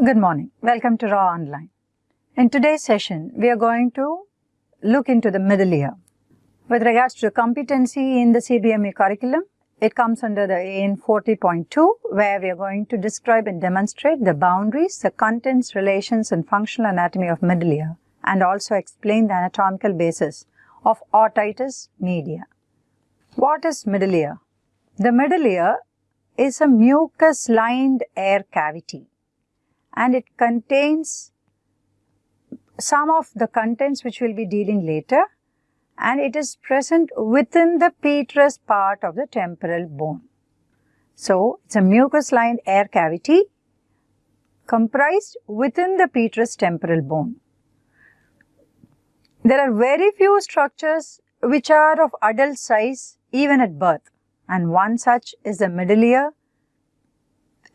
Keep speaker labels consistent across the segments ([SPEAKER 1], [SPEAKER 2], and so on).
[SPEAKER 1] Good morning. Welcome to Raw Online. In today's session, we are going to look into the middle ear. With regards to competency in the CBME curriculum, it comes under the AN 40.2, where we are going to describe and demonstrate the boundaries, the contents, relations and functional anatomy of middle ear, and also explain the anatomical basis of otitis media. What is middle ear? The middle ear is a mucus-lined air cavity, and it contains some of the contents which we will be dealing later, and it is present within the petrous part of the temporal bone. So, it's a mucus-lined air cavity comprised within the petrous temporal bone. There are very few structures which are of adult size even at birth, and one such is the middle ear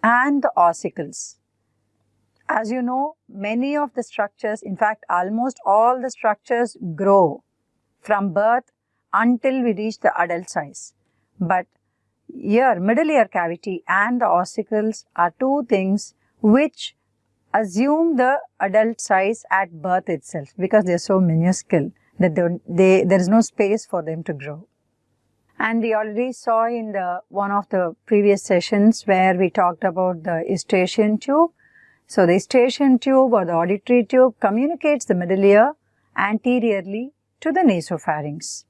[SPEAKER 1] and the ossicles. As you know, many of the structures, in fact almost all the structures grow from birth until we reach the adult size. But here, middle ear cavity and the ossicles are two things which assume the adult size at birth itself, because they are so minuscule that there is no space for them to grow. And we already saw in one of the previous sessions where we talked about the eustachian tube. So, the eustachian tube or the auditory tube communicates the middle ear anteriorly to the nasopharynx,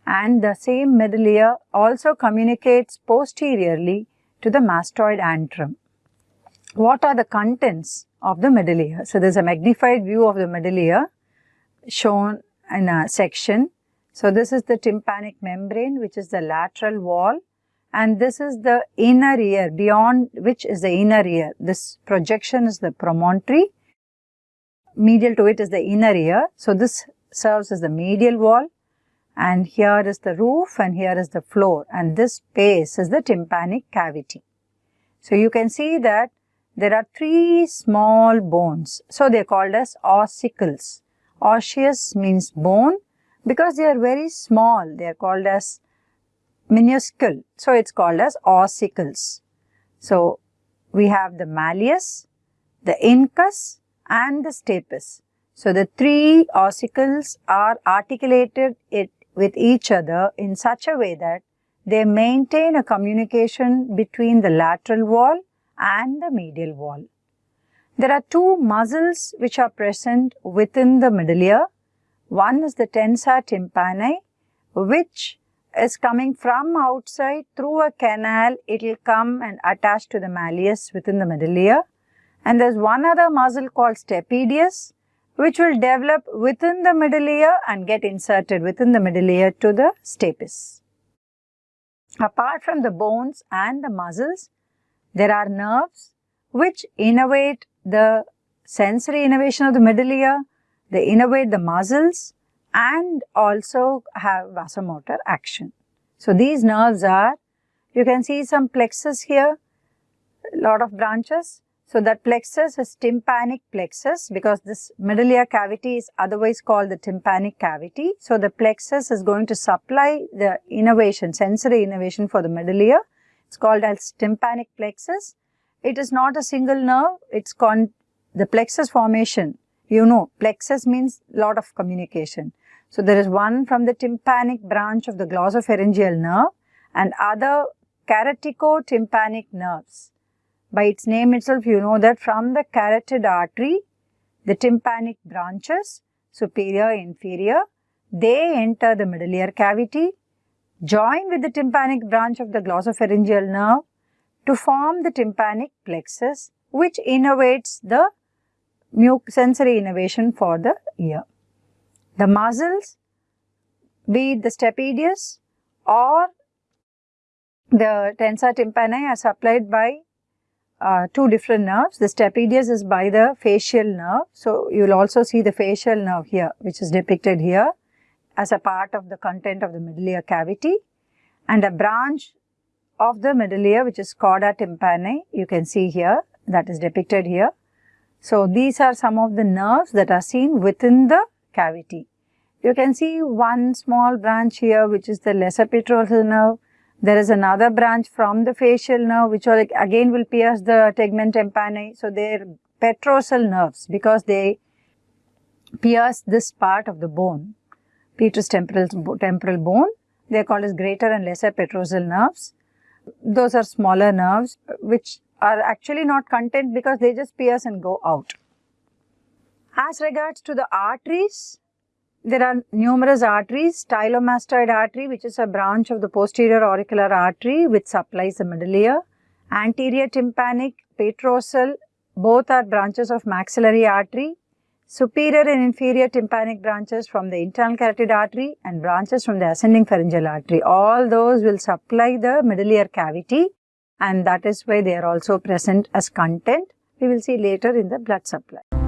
[SPEAKER 1] and the same middle ear also communicates posteriorly to the mastoid antrum. What are the contents of the middle ear? So, there is a magnified view of the middle ear shown in a section. So, this is the tympanic membrane, which is the lateral wall, and this is the inner ear, beyond which is the inner ear. This projection is the promontory, medial to it is the inner ear. So, this serves as the medial wall, and here is the roof and here is the floor, and this space is the tympanic cavity. So, you can see that there are three small bones. So, they are called as ossicles. Osseous means bone, because they are very small, they are called as minuscule. So, it is called as ossicles. So, we have the malleus, the incus and the stapes. So, the three ossicles are articulated with each other in such a way that they maintain a communication between the lateral wall and the medial wall. There are two muscles which are present within the middle ear. One is the tensa tympani, which is coming from outside through a canal. It will come and attach to the malleus within the middle ear. And there is one other muscle called stapedius, which will develop within the middle ear and get inserted within the middle ear to the stapes. Apart from the bones and the muscles, there are nerves which innervate the sensory innervation of the middle ear, they innervate the muscles and also have vasomotor action. So, these nerves are, you can see some plexus here, a lot of branches. So, that plexus is tympanic plexus, because this middle ear cavity is otherwise called the tympanic cavity. So, the plexus is going to supply the innervation, sensory innervation for the middle ear. It is called as tympanic plexus. It is not a single nerve, it is called the plexus formation. You know, plexus means lot of communication. So, there is one from the tympanic branch of the glossopharyngeal nerve and other carotid-tympanic nerves. By its name itself, you know that from the carotid artery, the tympanic branches, superior, inferior, they enter the middle ear cavity, join with the tympanic branch of the glossopharyngeal nerve to form the tympanic plexus, which innervates the sensory innervation for the ear. The muscles, be it the stapedius or the tensa tympani, are supplied by two different nerves. The stapedius is by the facial nerve. So, you will also see the facial nerve here, which is depicted here as a part of the content of the middle ear cavity, and a branch of the middle ear which is cauda tympani, you can see here, that is depicted here. So, these are some of the nerves that are seen within the cavity. You can see one small branch here, which is the lesser petrosal nerve. There is another branch from the facial nerve which again will pierce the tegmen tympani. So, their petrosal nerves because they pierce this part of the bone, petrous temporal bone. They are called as greater and lesser petrosal nerves. Those are smaller nerves which are actually not content because they just pierce and go out. As regards to the arteries, there are numerous arteries. Stylomastoid artery, which is a branch of the posterior auricular artery which supplies the middle ear. Anterior tympanic, petrosal, both are branches of maxillary artery. Superior and inferior tympanic branches from the internal carotid artery and branches from the ascending pharyngeal artery. All those will supply the middle ear cavity, and that is why they are also present as content. We will see later in the blood supply.